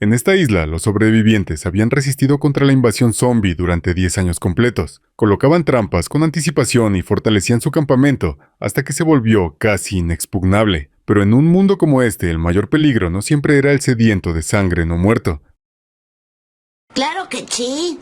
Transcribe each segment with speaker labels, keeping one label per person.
Speaker 1: En esta isla, los sobrevivientes habían resistido contra la invasión zombie durante 10 años completos. Colocaban trampas con anticipación y fortalecían su campamento hasta que se volvió casi inexpugnable. Pero en un mundo como este, el mayor peligro no siempre era el sediento de sangre no muerto.
Speaker 2: ¡Claro que sí!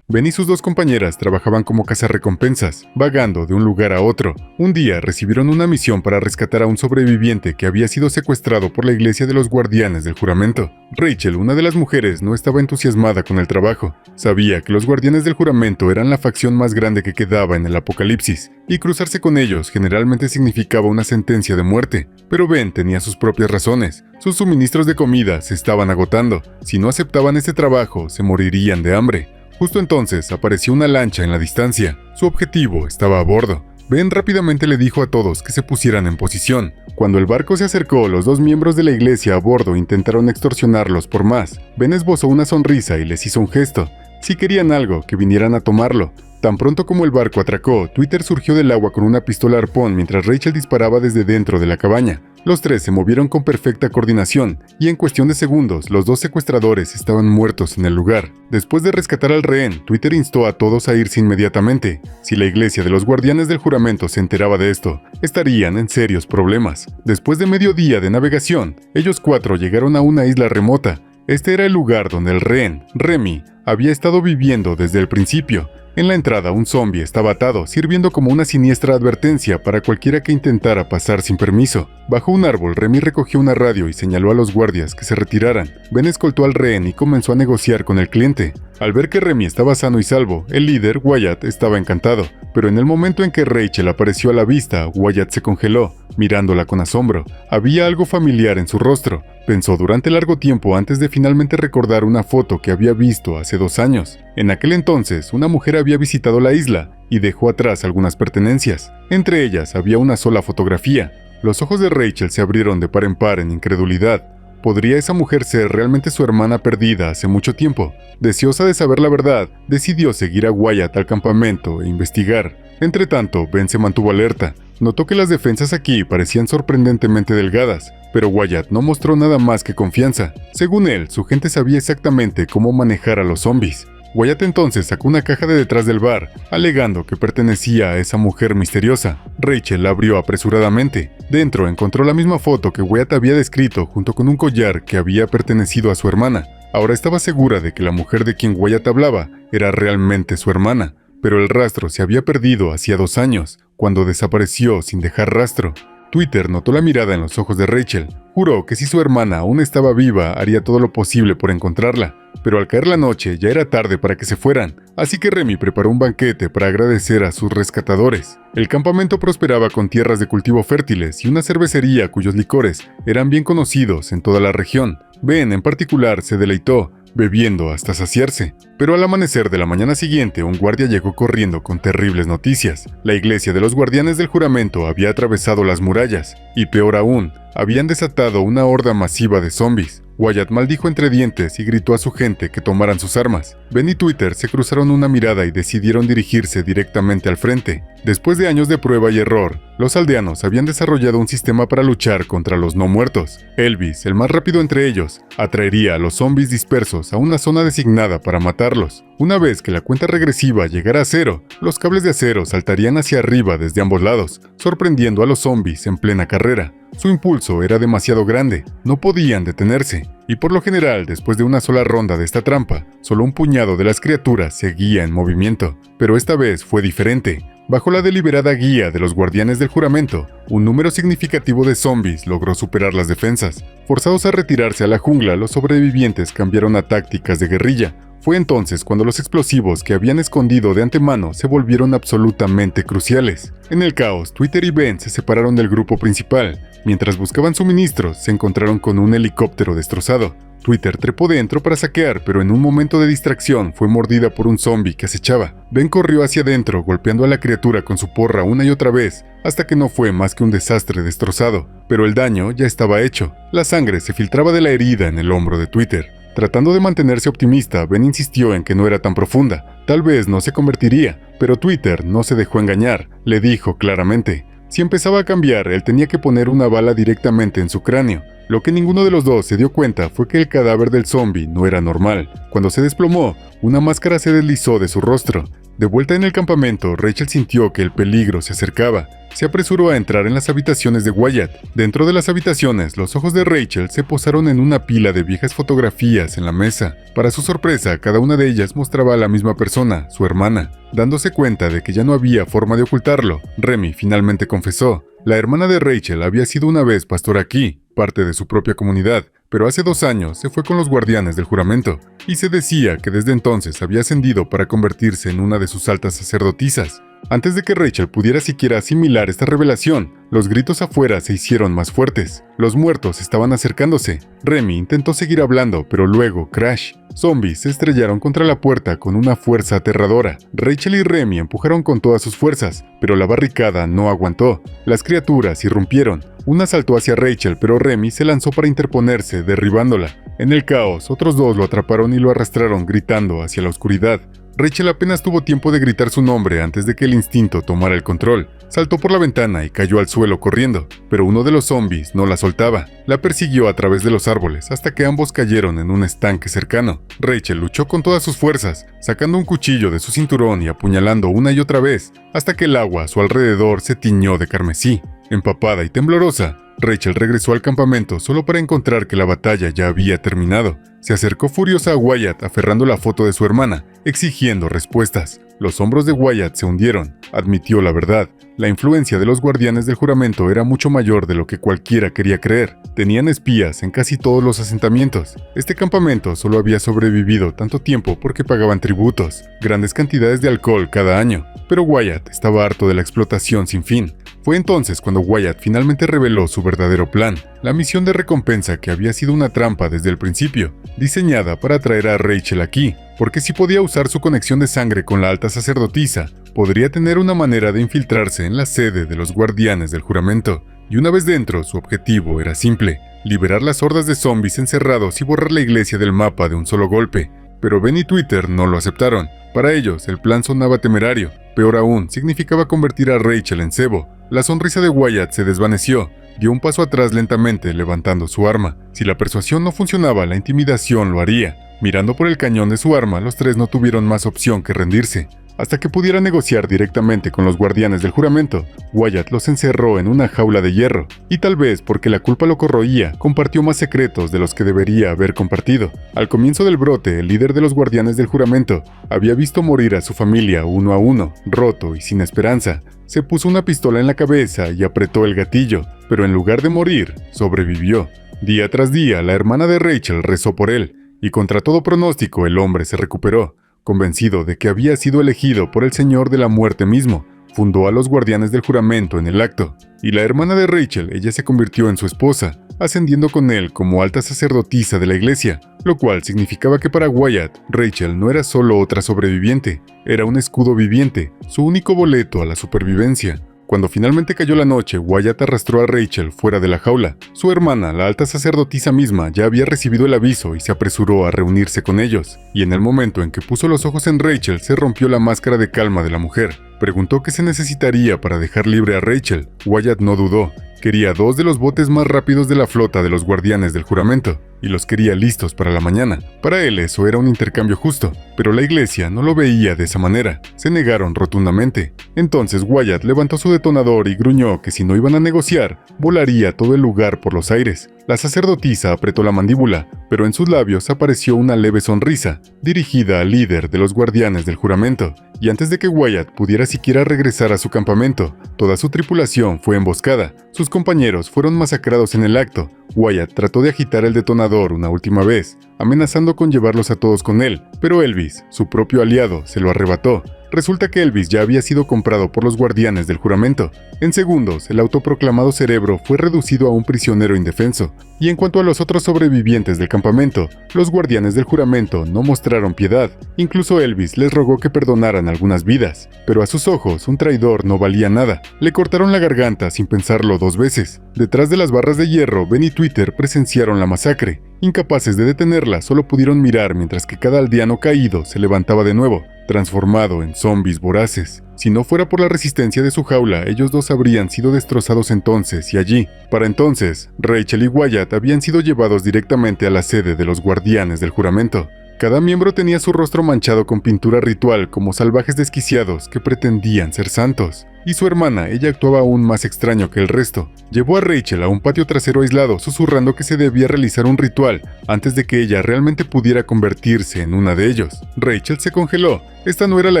Speaker 1: Ben y sus dos compañeras trabajaban como cazarrecompensas, vagando de un lugar a otro. Un día recibieron una misión para rescatar a un sobreviviente que había sido secuestrado por la iglesia de los guardianes del juramento. Rachel, una de las mujeres, no estaba entusiasmada con el trabajo. Sabía que los guardianes del juramento eran la facción más grande que quedaba en el apocalipsis, y cruzarse con ellos generalmente significaba una sentencia de muerte. Pero Ben tenía sus propias razones. Sus suministros de comida se estaban agotando. Si no aceptaban este trabajo, se morirían de hambre. Justo entonces apareció una lancha en la distancia. Su objetivo estaba a bordo. Ben rápidamente le dijo a todos que se pusieran en posición. Cuando el barco se acercó, los dos miembros de la iglesia a bordo intentaron extorsionarlos por más. Ben esbozó una sonrisa y les hizo un gesto. Si querían algo, que vinieran a tomarlo. Tan pronto como el barco atracó, Twitter surgió del agua con una pistola arpón mientras Rachel disparaba desde dentro de la cabaña. Los tres se movieron con perfecta coordinación, y en cuestión de segundos, los dos secuestradores estaban muertos en el lugar. Después de rescatar al rehén, Twitter instó a todos a irse inmediatamente. Si la iglesia de los guardianes del juramento se enteraba de esto, estarían en serios problemas. Después de medio día de navegación, ellos cuatro llegaron a una isla remota. Este era el lugar donde el rehén, Remy, había estado viviendo desde el principio. En la entrada, un zombie estaba atado, sirviendo como una siniestra advertencia para cualquiera que intentara pasar sin permiso. Bajo un árbol, Remy recogió una radio y señaló a los guardias que se retiraran. Ben escoltó al rehén y comenzó a negociar con el cliente. Al ver que Remy estaba sano y salvo, el líder, Wyatt, estaba encantado. Pero en el momento en que Rachel apareció a la vista, Wyatt se congeló, mirándola con asombro. Había algo familiar en su rostro. Pensó durante largo tiempo antes de finalmente recordar una foto que había visto hace 2 años. En aquel entonces, una mujer había visitado la isla y dejó atrás algunas pertenencias. Entre ellas había una sola fotografía. Los ojos de Rachel se abrieron de par en par en incredulidad. ¿Podría esa mujer ser realmente su hermana perdida hace mucho tiempo? Deseosa de saber la verdad, decidió seguir a Wyatt al campamento e investigar. Entretanto, Ben se mantuvo alerta. Notó que las defensas aquí parecían sorprendentemente delgadas, pero Wyatt no mostró nada más que confianza. Según él, su gente sabía exactamente cómo manejar a los zombies. Wyatt entonces sacó una caja de detrás del bar, alegando que pertenecía a esa mujer misteriosa. Rachel la abrió apresuradamente. Dentro encontró la misma foto que Wyatt había descrito junto con un collar que había pertenecido a su hermana. Ahora estaba segura de que la mujer de quien Wyatt hablaba era realmente su hermana, pero el rastro se había perdido hacía 2 años, cuando desapareció sin dejar rastro. Twitter notó la mirada en los ojos de Rachel. Juró que si su hermana aún estaba viva, haría todo lo posible por encontrarla. Pero al caer la noche ya era tarde para que se fueran, así que Remy preparó un banquete para agradecer a sus rescatadores. El campamento prosperaba con tierras de cultivo fértiles y una cervecería cuyos licores eran bien conocidos en toda la región. Ben en particular se deleitó, bebiendo hasta saciarse. Pero al amanecer de la mañana siguiente, un guardia llegó corriendo con terribles noticias. La iglesia de los guardianes del juramento había atravesado las murallas, y peor aún, habían desatado una horda masiva de zombies. Wyatt maldijo entre dientes y gritó a su gente que tomaran sus armas. Ben y Twitter se cruzaron una mirada y decidieron dirigirse directamente al frente. Después de años de prueba y error, los aldeanos habían desarrollado un sistema para luchar contra los no muertos. Elvis, el más rápido entre ellos, atraería a los zombies dispersos a una zona designada para matarlos. Una vez que la cuenta regresiva llegara a 0, los cables de acero saltarían hacia arriba desde ambos lados, sorprendiendo a los zombies en plena carrera. Su impulso era demasiado grande, no podían detenerse, y por lo general, después de una sola ronda de esta trampa, solo un puñado de las criaturas seguía en movimiento. Pero esta vez fue diferente. Bajo la deliberada guía de los guardianes del juramento, un número significativo de zombies logró superar las defensas. Forzados a retirarse a la jungla, los sobrevivientes cambiaron a tácticas de guerrilla. Fue entonces cuando los explosivos que habían escondido de antemano se volvieron absolutamente cruciales. En el caos, Twitter y Ben se separaron del grupo principal. Mientras buscaban suministros, se encontraron con un helicóptero destrozado. Twitter trepó dentro para saquear, pero en un momento de distracción fue mordida por un zombie que acechaba. Ben corrió hacia adentro, golpeando a la criatura con su porra una y otra vez, hasta que no fue más que un desastre destrozado. Pero el daño ya estaba hecho. La sangre se filtraba de la herida en el hombro de Twitter. Tratando de mantenerse optimista, Ben insistió en que no era tan profunda. Tal vez no se convertiría, pero Twitter no se dejó engañar. Le dijo claramente: Si empezaba a cambiar, él tenía que poner una bala directamente en su cráneo. Lo que ninguno de los dos se dio cuenta fue que el cadáver del zombie no era normal. Cuando se desplomó, una máscara se deslizó de su rostro. De vuelta en el campamento, Rachel sintió que el peligro se acercaba. Se apresuró a entrar en las habitaciones de Wyatt. Dentro de las habitaciones, los ojos de Rachel se posaron en una pila de viejas fotografías en la mesa. Para su sorpresa, cada una de ellas mostraba a la misma persona, su hermana. Dándose cuenta de que ya no había forma de ocultarlo, Remy finalmente confesó. La hermana de Rachel había sido una vez pastora aquí, parte de su propia comunidad, pero hace 2 años se fue con los guardianes del juramento, y se decía que desde entonces había ascendido para convertirse en una de sus altas sacerdotisas. Antes de que Rachel pudiera siquiera asimilar esta revelación, los gritos afuera se hicieron más fuertes. Los muertos estaban acercándose. Remy intentó seguir hablando, pero luego crash. Zombies se estrellaron contra la puerta con una fuerza aterradora. Rachel y Remy empujaron con todas sus fuerzas, pero la barricada no aguantó. Las criaturas irrumpieron. Una saltó hacia Rachel, pero Remy se lanzó para interponerse, derribándola. En el caos, otros 2 lo atraparon y lo arrastraron gritando hacia la oscuridad. Rachel apenas tuvo tiempo de gritar su nombre antes de que el instinto tomara el control. Saltó por la ventana y cayó al suelo corriendo, pero uno de los zombies no la soltaba. La persiguió a través de los árboles hasta que ambos cayeron en un estanque cercano. Rachel luchó con todas sus fuerzas, sacando un cuchillo de su cinturón y apuñalando una y otra vez, hasta que el agua a su alrededor se tiñó de carmesí. Empapada y temblorosa, Rachel regresó al campamento solo para encontrar que la batalla ya había terminado. Se acercó furiosa a Wyatt aferrando la foto de su hermana, exigiendo respuestas. Los hombros de Wyatt se hundieron. Admitió la verdad. La influencia de los guardianes del juramento era mucho mayor de lo que cualquiera quería creer. Tenían espías en casi todos los asentamientos. Este campamento solo había sobrevivido tanto tiempo porque pagaban tributos, grandes cantidades de alcohol cada año. Pero Wyatt estaba harto de la explotación sin fin. Fue entonces cuando Wyatt finalmente reveló su verdadero plan, la misión de recompensa que había sido una trampa desde el principio, diseñada para atraer a Rachel aquí, porque si podía usar su conexión de sangre con la alta sacerdotisa, podría tener una manera de infiltrarse en la sede de los guardianes del juramento, y una vez dentro, su objetivo era simple, liberar las hordas de zombies encerrados y borrar la iglesia del mapa de un solo golpe. Pero Ben y Twitter no lo aceptaron. Para ellos, el plan sonaba temerario. Peor aún, significaba convertir a Rachel en cebo. La sonrisa de Wyatt se desvaneció. Dio un paso atrás lentamente, levantando su arma. Si la persuasión no funcionaba, la intimidación lo haría. Mirando por el cañón de su arma, los 3 no tuvieron más opción que rendirse. Hasta que pudiera negociar directamente con los guardianes del juramento, Wyatt los encerró en una jaula de hierro, y tal vez porque la culpa lo corroía, compartió más secretos de los que debería haber compartido. Al comienzo del brote, el líder de los guardianes del juramento había visto morir a su familia uno a uno, roto y sin esperanza. Se puso una pistola en la cabeza y apretó el gatillo, pero en lugar de morir, sobrevivió. Día tras día, la hermana de Rachel rezó por él, y contra todo pronóstico el hombre se recuperó. Convencido de que había sido elegido por el Señor de la Muerte mismo, fundó a los guardianes del juramento en el acto, y la hermana de Rachel, ella se convirtió en su esposa, ascendiendo con él como alta sacerdotisa de la iglesia, lo cual significaba que para Wyatt, Rachel no era solo otra sobreviviente, era un escudo viviente, su único boleto a la supervivencia. Cuando finalmente cayó la noche, Wyatt arrastró a Rachel fuera de la jaula. Su hermana, la alta sacerdotisa misma, ya había recibido el aviso y se apresuró a reunirse con ellos. Y en el momento en que puso los ojos en Rachel, se rompió la máscara de calma de la mujer. Preguntó qué se necesitaría para dejar libre a Rachel. Wyatt no dudó. Quería 2 de los botes más rápidos de la flota de los guardianes del juramento, y los quería listos para la mañana. Para él eso era un intercambio justo, pero la iglesia no lo veía de esa manera. Se negaron rotundamente. Entonces Wyatt levantó su detonador y gruñó que si no iban a negociar, volaría todo el lugar por los aires. La sacerdotisa apretó la mandíbula, pero en sus labios apareció una leve sonrisa, dirigida al líder de los guardianes del juramento. Y antes de que Wyatt pudiera siquiera regresar a su campamento, toda su tripulación fue emboscada. Sus compañeros fueron masacrados en el acto. Wyatt trató de agitar el detonador una última vez, amenazando con llevarlos a todos con él, pero Elvis, su propio aliado, se lo arrebató. Resulta que Elvis ya había sido comprado por los guardianes del juramento. En segundos, el autoproclamado cerebro fue reducido a un prisionero indefenso. Y en cuanto a los otros sobrevivientes del campamento, los guardianes del juramento no mostraron piedad. Incluso Elvis les rogó que perdonaran algunas vidas. Pero a sus ojos, un traidor no valía nada. Le cortaron la garganta sin pensarlo 2 veces. Detrás de las barras de hierro, Ben y Twitter presenciaron la masacre. Incapaces de detenerla, solo pudieron mirar mientras que cada aldeano caído se levantaba de nuevo, transformado en zombies voraces. Si no fuera por la resistencia de su jaula, ellos dos habrían sido destrozados entonces y allí. Para entonces, Rachel y Wyatt habían sido llevados directamente a la sede de los guardianes del juramento. Cada miembro tenía su rostro manchado con pintura ritual como salvajes desquiciados que pretendían ser santos. Y su hermana, ella actuaba aún más extraño que el resto. Llevó a Rachel a un patio trasero aislado, susurrando que se debía realizar un ritual antes de que ella realmente pudiera convertirse en una de ellos. Rachel se congeló. Esta no era la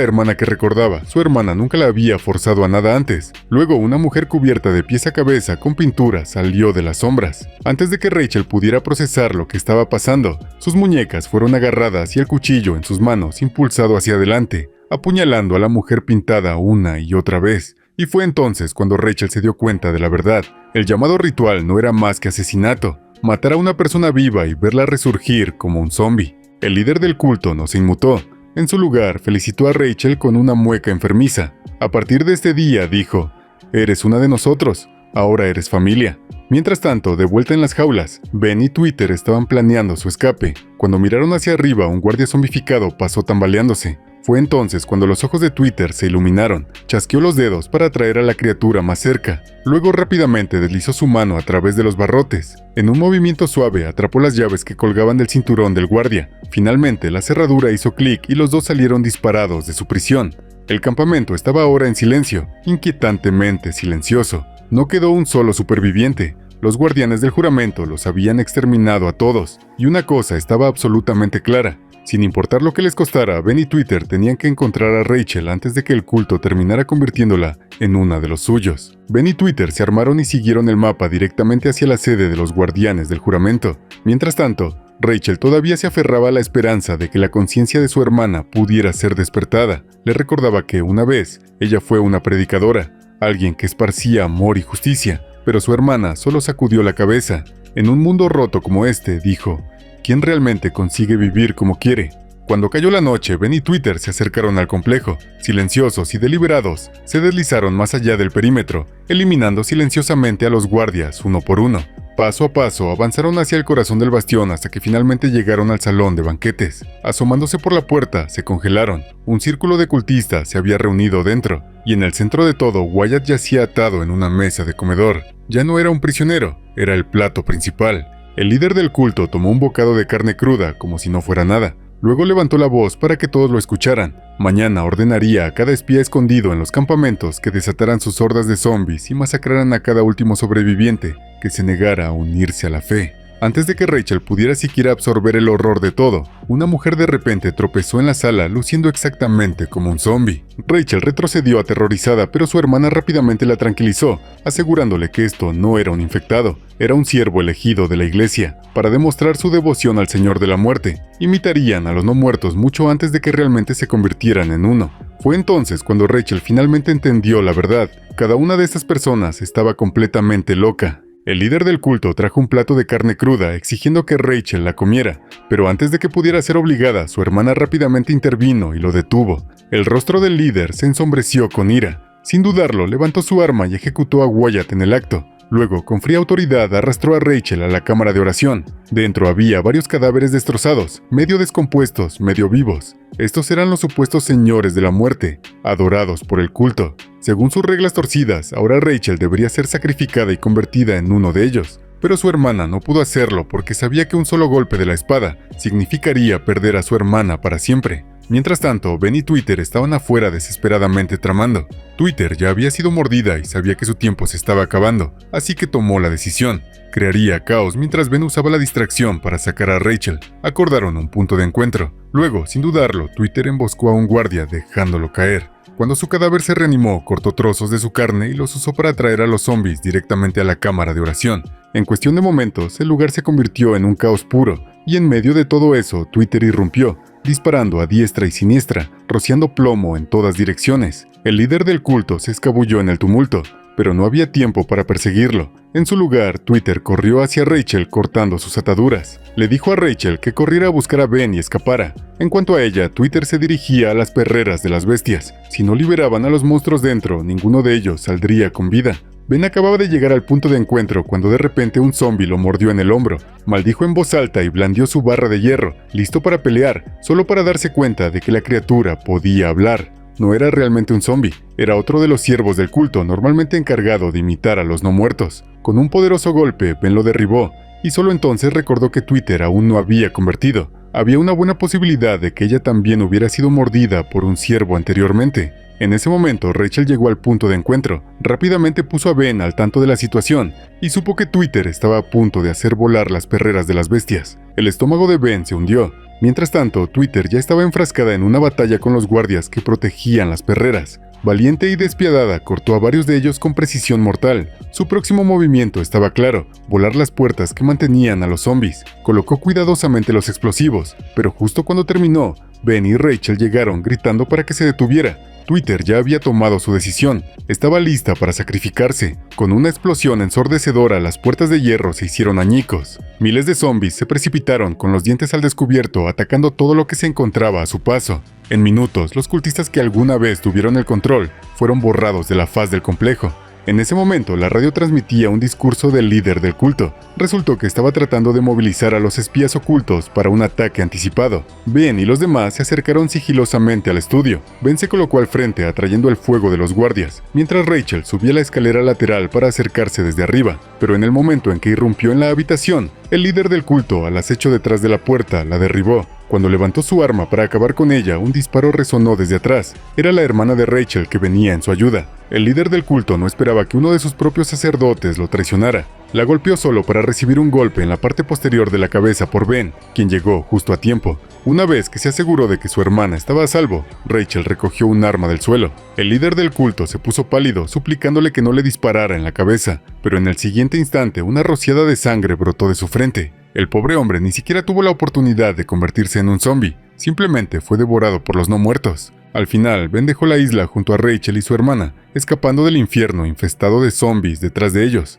Speaker 1: hermana que recordaba. Su hermana nunca la había forzado a nada antes. Luego, una mujer cubierta de pies a cabeza con pintura salió de las sombras. Antes de que Rachel pudiera procesar lo que estaba pasando, sus muñecas fueron agarradas y el cuchillo en sus manos impulsado hacia adelante, apuñalando a la mujer pintada una y otra vez. Y fue entonces cuando Rachel se dio cuenta de la verdad. El llamado ritual no era más que asesinato, matar a una persona viva y verla resurgir como un zombie. El líder del culto no se inmutó. En su lugar, felicitó a Rachel con una mueca enfermiza. A partir de este día, dijo, «Eres una de nosotros, ahora eres familia». Mientras tanto, de vuelta en las jaulas, Ben y Twitter estaban planeando su escape. Cuando miraron hacia arriba, un guardia zombificado pasó tambaleándose. Fue entonces cuando los ojos de Twitter se iluminaron. Chasqueó los dedos para atraer a la criatura más cerca. Luego rápidamente deslizó su mano a través de los barrotes. En un movimiento suave atrapó las llaves que colgaban del cinturón del guardia. Finalmente la cerradura hizo clic y los dos salieron disparados de su prisión. El campamento estaba ahora en silencio, inquietantemente silencioso. No quedó un solo superviviente. Los guardianes del juramento los habían exterminado a todos. Y una cosa estaba absolutamente clara. Sin importar lo que les costara, Ben y Twitter tenían que encontrar a Rachel antes de que el culto terminara convirtiéndola en una de los suyos. Ben y Twitter se armaron y siguieron el mapa directamente hacia la sede de los guardianes del juramento. Mientras tanto, Rachel todavía se aferraba a la esperanza de que la conciencia de su hermana pudiera ser despertada. Le recordaba que, una vez, ella fue una predicadora, alguien que esparcía amor y justicia, pero su hermana solo sacudió la cabeza. En un mundo roto como este, dijo, ¿quién realmente consigue vivir como quiere? Cuando cayó la noche, Ben y Twitter se acercaron al complejo. Silenciosos y deliberados, se deslizaron más allá del perímetro, eliminando silenciosamente a los guardias uno por uno. Paso a paso, avanzaron hacia el corazón del bastión hasta que finalmente llegaron al salón de banquetes. Asomándose por la puerta, se congelaron. Un círculo de cultistas se había reunido dentro, y en el centro de todo, Wyatt yacía atado en una mesa de comedor. Ya no era un prisionero, era el plato principal. El líder del culto tomó un bocado de carne cruda como si no fuera nada. Luego levantó la voz para que todos lo escucharan. Mañana ordenaría a cada espía escondido en los campamentos que desataran sus hordas de zombies y masacraran a cada último sobreviviente que se negara a unirse a la fe. Antes de que Rachel pudiera siquiera absorber el horror de todo, una mujer de repente tropezó en la sala luciendo exactamente como un zombie. Rachel retrocedió aterrorizada, pero su hermana rápidamente la tranquilizó, asegurándole que esto no era un infectado, era un siervo elegido de la iglesia, para demostrar su devoción al Señor de la Muerte. Imitarían a los no muertos mucho antes de que realmente se convirtieran en uno. Fue entonces cuando Rachel finalmente entendió la verdad. Cada una de estas personas estaba completamente loca. El líder del culto trajo un plato de carne cruda exigiendo que Rachel la comiera, pero antes de que pudiera ser obligada, su hermana rápidamente intervino y lo detuvo. El rostro del líder se ensombreció con ira. Sin dudarlo, levantó su arma y ejecutó a Wyatt en el acto. Luego, con fría autoridad, arrastró a Rachel a la cámara de oración. Dentro había varios cadáveres destrozados, medio descompuestos, medio vivos. Estos eran los supuestos señores de la muerte, adorados por el culto. Según sus reglas torcidas, ahora Rachel debería ser sacrificada y convertida en uno de ellos. Pero su hermana no pudo hacerlo porque sabía que un solo golpe de la espada significaría perder a su hermana para siempre. Mientras tanto, Ben y Twitter estaban afuera desesperadamente tramando. Twitter ya había sido mordida y sabía que su tiempo se estaba acabando, así que tomó la decisión. Crearía caos mientras Ben usaba la distracción para sacar a Rachel. Acordaron un punto de encuentro. Luego, sin dudarlo, Twitter emboscó a un guardia dejándolo caer. Cuando su cadáver se reanimó, cortó trozos de su carne y los usó para atraer a los zombies directamente a la cámara de oración. En cuestión de momentos, el lugar se convirtió en un caos puro, y en medio de todo eso, Twitter irrumpió, disparando a diestra y siniestra, rociando plomo en todas direcciones. El líder del culto se escabulló en el tumulto, pero no había tiempo para perseguirlo. En su lugar, Twitter corrió hacia Rachel cortando sus ataduras. Le dijo a Rachel que corriera a buscar a Ben y escapara. En cuanto a ella, Twitter se dirigía a las perreras de las bestias. Si no liberaban a los monstruos dentro, ninguno de ellos saldría con vida. Ben acababa de llegar al punto de encuentro cuando de repente un zombie lo mordió en el hombro. Maldijo en voz alta y blandió su barra de hierro, listo para pelear, solo para darse cuenta de que la criatura podía hablar. no era realmente un zombie, era otro de los siervos del culto normalmente encargado de imitar a los no muertos. Con un poderoso golpe, Ben lo derribó, y solo entonces recordó que Twitter aún no había convertido. Había una buena posibilidad de que ella también hubiera sido mordida por un ciervo anteriormente. En ese momento, Rachel llegó al punto de encuentro. Rápidamente puso a Ben al tanto de la situación y supo que Twitter estaba a punto de hacer volar las perreras de las bestias. El estómago de Ben se hundió. Mientras tanto, Twitter ya estaba enfrascada en una batalla con los guardias que protegían las perreras. Valiente y despiadada, cortó a varios de ellos con precisión mortal. Su próximo movimiento estaba claro: volar las puertas que mantenían a los zombies. Colocó cuidadosamente los explosivos, pero justo cuando terminó, Ben y Rachel llegaron gritando para que se detuviera. Twitter ya había tomado su decisión, estaba lista para sacrificarse. Con una explosión ensordecedora, las puertas de hierro se hicieron añicos. Miles de zombies se precipitaron con los dientes al descubierto, atacando todo lo que se encontraba a su paso. En minutos, los cultistas que alguna vez tuvieron el control fueron borrados de la faz del complejo. En ese momento, la radio transmitía un discurso del líder del culto. Resultó que estaba tratando de movilizar a los espías ocultos para un ataque anticipado. Ben y los demás se acercaron sigilosamente al estudio. Ben se colocó al frente atrayendo el fuego de los guardias, mientras Rachel subía la escalera lateral para acercarse desde arriba. Pero en el momento en que irrumpió en la habitación, el líder del culto, al acecho detrás de la puerta, la derribó. Cuando levantó su arma para acabar con ella, un disparo resonó desde atrás. Era la hermana de Rachel que venía en su ayuda. El líder del culto no esperaba que uno de sus propios sacerdotes lo traicionara. La golpeó solo para recibir un golpe en la parte posterior de la cabeza por Ben, quien llegó justo a tiempo. Una vez que se aseguró de que su hermana estaba a salvo, Rachel recogió un arma del suelo. El líder del culto se puso pálido, suplicándole que no le disparara en la cabeza, pero en el siguiente instante una rociada de sangre brotó de su frente. El pobre hombre ni siquiera tuvo la oportunidad de convertirse en un zombie, simplemente fue devorado por los no muertos. Al final, Ben dejó la isla junto a Rachel y su hermana, escapando del infierno infestado de zombies detrás de ellos.